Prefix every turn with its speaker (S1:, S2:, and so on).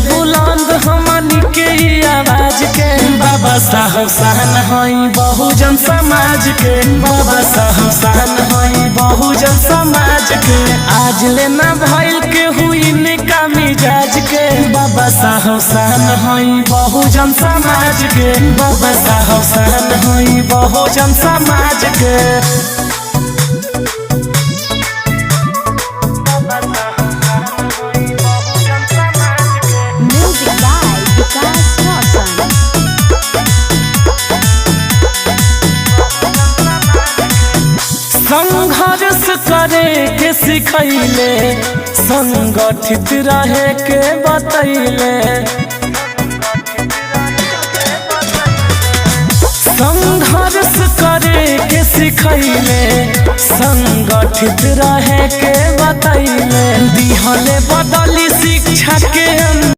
S1: बुलंद हमनी के आवाज के। बाबा साहब शान हई बहुजन समाज के, बाबा साहब शान हई बहुजन समाज के। आज लेना भइल के हुई निका मिजाज के, बाबा साहब शान हई बहुजन समाज के, बाबा साहब शान हई बहुजन समाज के। संघर्ष करे के सिखैले, संगठित रहे के बतैले। संघर्ष करे के सिखैले, संगठित रहे के बतैले। दिहले बदली शिक्षा के